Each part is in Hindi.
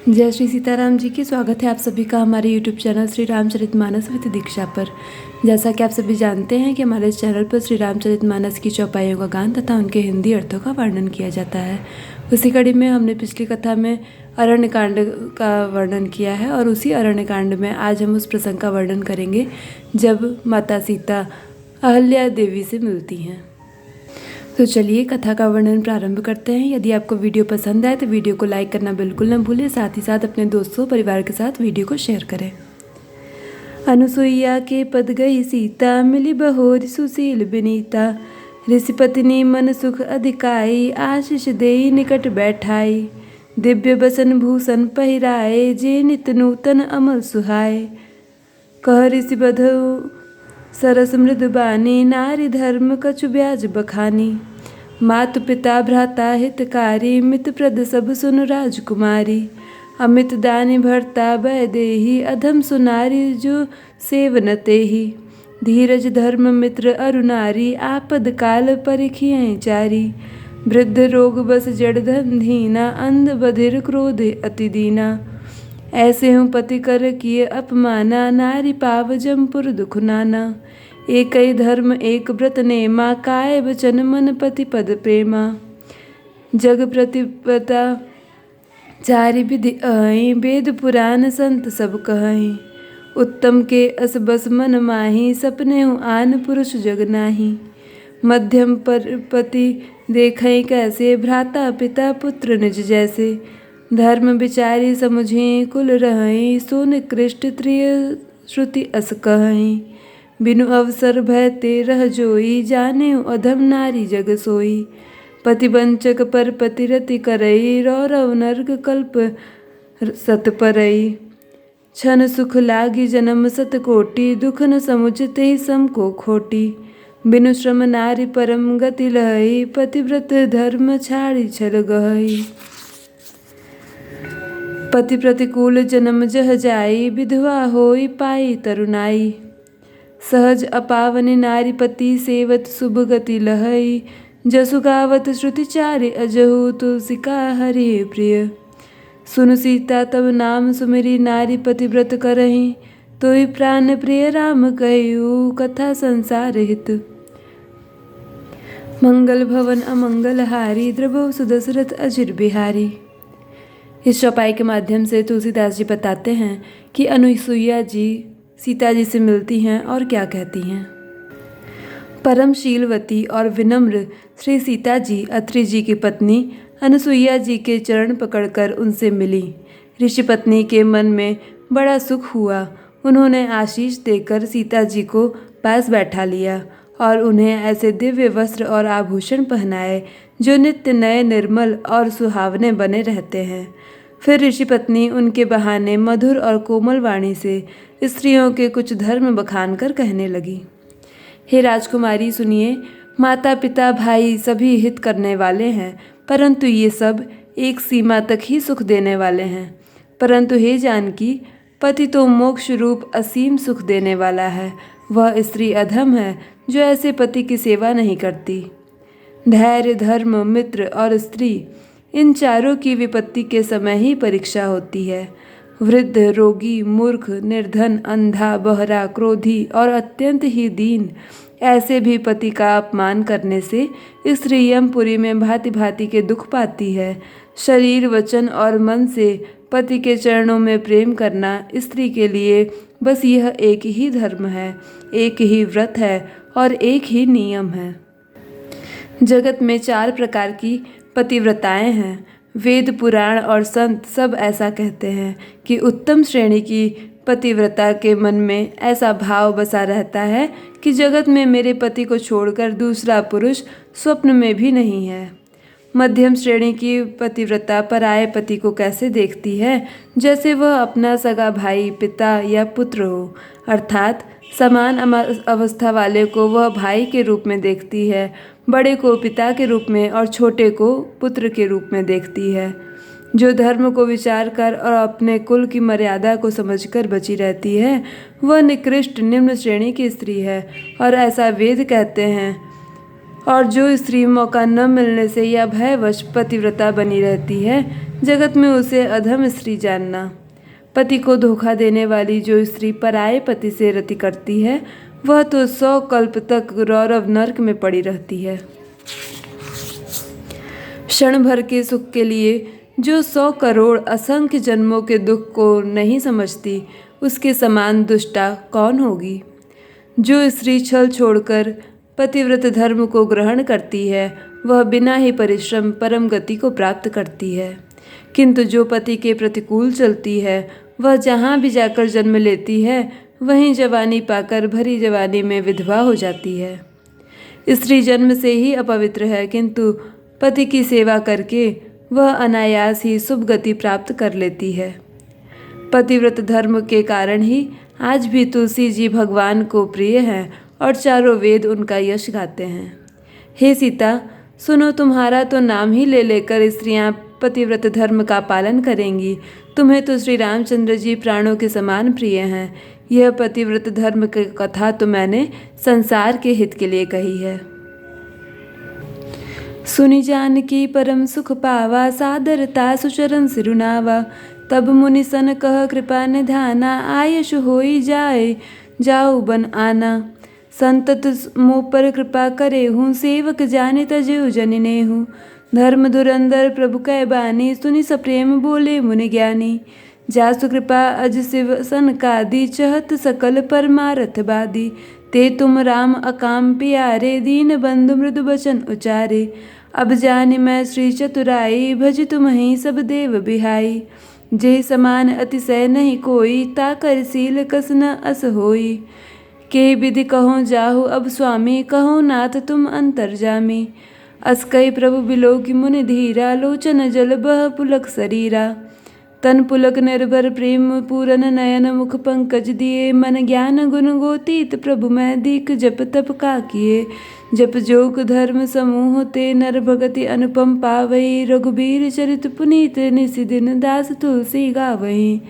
जय श्री सीताराम जी की। स्वागत है आप सभी का हमारे YouTube channel Shri Ramcharitmanas with Diksha पर। जैसा कि आप सभी जानते हैं कि हमारे इस चैनल पर श्री रामचरितमानस की चौपाइयों का गान तथा उनके हिंदी अर्थों का वर्णन किया जाता है। उसी कड़ी में हमने पिछली कथा में अरण्य कांड का वर्णन किया है और उसी अरण्य कांड में आज हम उस प्रसंग का वर्णन करेंगे जब माता सीता अहल्या देवी से मिलती हैं। तो चलिए कथा का वर्णन प्रारंभ करते हैं। यदि आपको वीडियो पसंद आए तो वीडियो को लाइक करना बिल्कुल न भूलें, साथ ही साथ अपने दोस्तों परिवार के साथ वीडियो को शेयर करें। अनुसुईया के पद गई सीता, मिली बहोर सुशील विनीता। ऋषि पत्नी मन सुख अधिकाई, आशीष देई निकट बैठाई। दिव्य बसन भूषण पहिराए, जे नित नूतन अमल सुहाए। कह ऋषि बधु सरस मृदुबानी, नारी धर्म कछु ब्याज बखानी। मातु पिता भ्राता हितकारी, मित प्रद सब सुन राजकुमारी। अमित दानी भरता वैदेही, अधम सुनारी जो सेवन तेहि। धीरज धर्म मित्र अरुनारी, आपद काल परिखियें चारी। वृद्ध रोग बस जड़ धन धीना, अंध बधिर क्रोध अति दीना। ऐसे हूँ पति कर किए अपमाना, नारी पाव जमपुर दुख नाना। एक ही धर्म एक व्रत नेमा, काय वचन मन पति पद प्रेमा। जग प्रतिपदा चारि विधि अहि, वेद पुराण संत सब कहहि। उत्तम के अस बस मन माही, सपने हूँ आन पुरुष जग नाही। मध्यम पर पति देखई कैसे, भ्राता पिता पुत्र निज जैसे। धर्म विचारी समुझी कुल रहई, सो निकृष्ट त्रिय श्रुति अस कहई। बिनु अवसर भय ते रह जोई, जाने अधम नारी जग सोई। पति वंचक पर पति रति करई, रौरव नर्क कल्प सत परई। क्षण सुख लागी जन्म सत कोटि, दुख न समुझते सम को खोटी। बिनु श्रम नारी परम गति लहई, पतिव्रत धर्म छाड़ी छल गहई। पति प्रतिकूल जन्म जह जाई, विधवा होई पाई तरुणाई। सहज अपावनि नारी पति, सेवत शुभ गति लहई। जसु गावत श्रुति चारि, अजहु तुलसिका हरि प्रिय। सुन सीता तब नाम सुमिरी, नारी पतिव्रत करहि। तोहि प्राण प्रिय राम कहिउ, कथा संसार हित। मंगल भवन अमंगल हारी, द्रवहु सुदशरथ अजिर बिहारी। इस चौपाई के माध्यम से तुलसीदास जी बताते हैं कि अनुसुईया जी सीता जी से मिलती हैं और क्या कहती हैं। परमशीलवती और विनम्र श्री सीता जी अत्रि जी की पत्नी अनुसुईया जी के चरण पकड़कर उनसे मिली। ऋषि पत्नी के मन में बड़ा सुख हुआ। उन्होंने आशीष देकर सीता जी को पास बैठा लिया और उन्हें ऐसे दिव्य वस्त्र और आभूषण पहनाए जो नित्य नए निर्मल और सुहावने बने रहते हैं। फिर ऋषि पत्नी उनके बहाने मधुर और कोमल वाणी से स्त्रियों के कुछ धर्म बखान कर कहने लगी। हे राजकुमारी सुनिए, माता पिता भाई सभी हित करने वाले हैं, परंतु ये सब एक सीमा तक ही सुख देने वाले हैं। परंतु हे जानकी, पति तो मोक्ष रूप असीम सुख देने वाला है। वह स्त्री अधम है जो ऐसे पति की सेवा नहीं करती। धैर्य धर्म मित्र और स्त्री, इन चारों की विपत्ति के समय ही परीक्षा होती है। वृद्ध रोगी मूर्ख निर्धन अंधा बहरा क्रोधी और अत्यंत ही दीन, ऐसे भी पति का अपमान करने से स्त्री यमपुरी में भांति भांति के दुख पाती है। शरीर वचन और मन से पति के चरणों में प्रेम करना स्त्री के लिए बस यह एक ही धर्म है, एक ही व्रत है और एक ही नियम है। जगत में 4 प्रकार की पतिव्रताएं हैं। वेद पुराण और संत सब ऐसा कहते हैं कि उत्तम श्रेणी की पतिव्रता के मन में ऐसा भाव बसा रहता है कि जगत में मेरे पति को छोड़कर दूसरा पुरुष स्वप्न में भी नहीं है। मध्यम श्रेणी की पतिव्रता पराये पति को कैसे देखती है, जैसे वह अपना सगा भाई पिता या पुत्र हो, अर्थात समान अवस्था वाले को वह भाई के रूप में देखती है, बड़े को पिता के रूप में और छोटे को पुत्र के रूप में देखती है। जो धर्म को विचार कर और अपने कुल की मर्यादा को समझकर बची रहती है, वह निकृष्ट निम्न श्रेणी की स्त्री है और ऐसा वेद कहते हैं। और जो स्त्री मौका न मिलने से या भयवश पतिव्रता बनी रहती है, जगत में उसे अधम स्त्री जानना। पति को धोखा देने वाली जो स्त्री पराये पति से रति करती है, वह तो 100 कल्प तक रौरव नरक में पड़ी रहती है। क्षण भर के सुख के लिए जो 100 करोड़ असंख्य जन्मों के दुख को नहीं समझती, उसके समान दुष्टा कौन होगी। जो स्त्री छल छोड़कर पतिव्रत धर्म को ग्रहण करती है, वह बिना ही परिश्रम परम गति को प्राप्त करती है। किंतु जो पति के प्रतिकूल चलती है, वह जहाँ भी जाकर जन्म लेती है, वहीं जवानी पाकर भरी जवानी में विधवा हो जाती है। स्त्री जन्म से ही अपवित्र है, किंतु पति की सेवा करके वह अनायास ही शुभ गति प्राप्त कर लेती है। पतिव्रत धर्म के कारण ही आज भी तुलसी जी भगवान को प्रिय हैं और चारों वेद उनका यश गाते हैं। हे सीता, सुनो, तुम्हारा तो नाम ही ले लेकर स्त्रियां पतिव्रत धर्म का पालन करेंगी। तुम्हें तो श्री रामचंद्र जी प्राणों के समान प्रिय हैं। यह पतिव्रत धर्म की कथा तो मैंने संसार के हित के लिए कही है। सुनि जानकी परम सुख पावा, सादरता सुचरण सिरुनावा। तब मुनि सन कह कृपा निधाना, आयुष होई जाए जाओ बन आना। संतत मोह पर कृपा करे हूँ, सेवक जाने तजेऊ जनिने हूँ। धर्म धुरंधर प्रभु कै बानी, सुनि सप्रेम बोले मुनि ज्ञानी। जासु कृपा अज शिव सनकादि, चहत सकल परमारथ बादी। ते तुम राम अकाम प्यारे, दीन बंधु मृदु बचन उचारे। अब जानि मैं श्री चतुराई, भज तुम ही सब देव बिहाई। जे समान अतिशय नहीं कोई, ताकर सील कस न अस होई। के विधि कहो जाहु अब स्वामी, कहो नाथ तुम अंतर्जामी। अस कई प्रभु बिलोकि मुनि धीरा, लोचन जल बह पुलक शरीरा। तन पुलक निर्भर प्रेम पूरन, नयन मुख पंकज दिए। मन ज्ञान गुण गोतीत प्रभु मैं, दीक जप तप का किए। जप जोग धर्म समूह ते, नर भगति अनुपम पावई। रघुबीर चरित पुनीत, निसि दिन दास तुलसी गावई।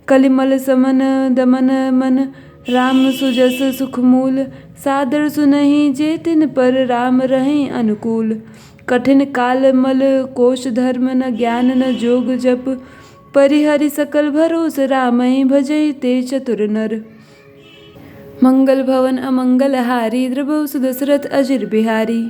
कलिमल समन दमन मन, राम सुजस सुख मूल। सादर सुनहि जे तिन पर, राम रहें अनुकूल। कठिन काल मल कोश धर्म, न ज्ञान न जोग जप। परिहरि सकल भरोस, रामहि भजई ते चतुर नर। मंगल भवन अमंगल हारी, द्रवहु सुदशरथ अजिर बिहारी।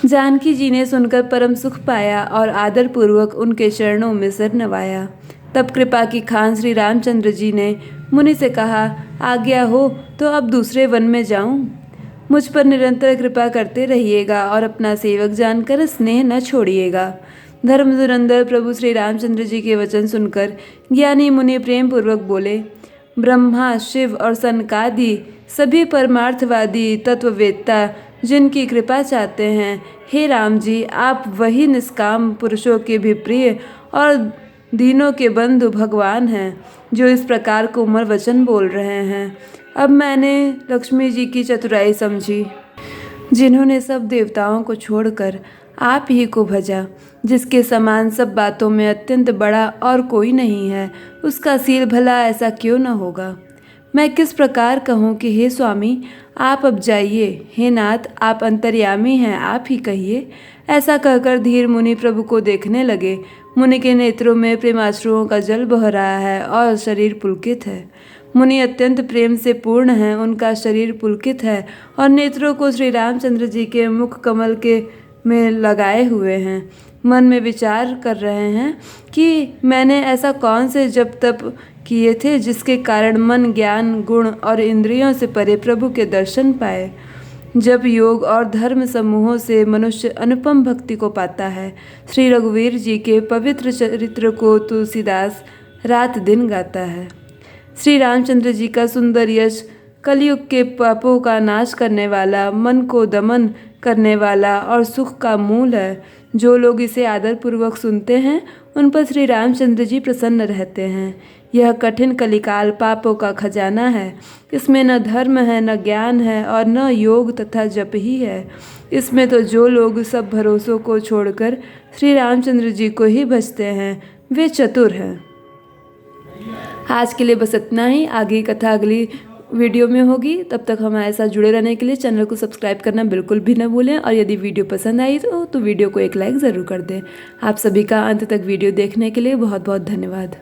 जानकी जी ने सुनकर परम सुख पाया और आदर पूर्वक उनके चरणों में सिर नवाया। तब कृपा की खान श्री रामचंद्र जी ने मुनि से कहा, आज्ञा हो तो अब दूसरे वन में जाऊं। मुझ पर निरंतर कृपा करते रहिएगा और अपना सेवक जानकर स्नेह न छोड़िएगा। धर्म धुरंधर प्रभु श्री रामचंद्र जी के वचन सुनकर ज्ञानी मुनि प्रेम पूर्वक बोले, ब्रह्मा शिव और सनकादि सभी परमार्थवादी तत्ववेत्ता जिनकी कृपा चाहते हैं, हे राम जी, आप वही निष्काम पुरुषों के भी प्रिय और दीनों के बंधु भगवान हैं, जो इस प्रकार कोमल वचन बोल रहे हैं। अब मैंने लक्ष्मी जी की चतुराई समझी, जिन्होंने सब देवताओं को छोड़कर आप ही को भजा। जिसके समान सब बातों में अत्यंत बड़ा और कोई नहीं है, उसका सील भला ऐसा क्यों न होगा। मैं किस प्रकार कहूँ कि हे स्वामी आप अब जाइए, हे नाथ आप अंतर्यामी हैं, आप ही कहिए। ऐसा कहकर धीर मुनि प्रभु को देखने लगे। मुनि के नेत्रों में प्रेमाश्रुओं का जल बह रहा है और शरीर पुलकित है। मुनि अत्यंत प्रेम से पूर्ण हैं, उनका शरीर पुलकित है और नेत्रों को श्री रामचंद्र जी के मुख कमल के में लगाए हुए हैं। मन में विचार कर रहे हैं कि मैंने ऐसा कौन से जप तप किए थे जिसके कारण मन ज्ञान गुण और इंद्रियों से परे प्रभु के दर्शन पाए। जब योग और धर्म समूहों से मनुष्य अनुपम भक्ति को पाता है। श्री रघुवीर जी के पवित्र चरित्र को तुलसीदास रात दिन गाता है। श्री रामचंद्र जी का सुंदर यश कलयुग के पापों का नाश करने वाला, मन को दमन करने वाला और सुख का मूल है। जो लोग इसे आदरपूर्वक सुनते हैं, उन पर श्री रामचंद्र जी प्रसन्न रहते हैं। यह कठिन कलिकाल पापों का खजाना है। इसमें न धर्म है, न ज्ञान है और न योग तथा जप ही है। इसमें तो जो लोग सब भरोसों को छोड़कर श्री रामचंद्र जी को ही भजते हैं, वे चतुर हैं। आज के लिए बस इतना ही। आगे कथा अगली वीडियो में होगी। तब तक हमारे साथ जुड़े रहने के लिए चैनल को सब्सक्राइब करना बिल्कुल भी न भूलें और यदि वीडियो पसंद आई तो वीडियो को एक लाइक ज़रूर कर दें। आप सभी का अंत तक वीडियो देखने के लिए बहुत बहुत धन्यवाद।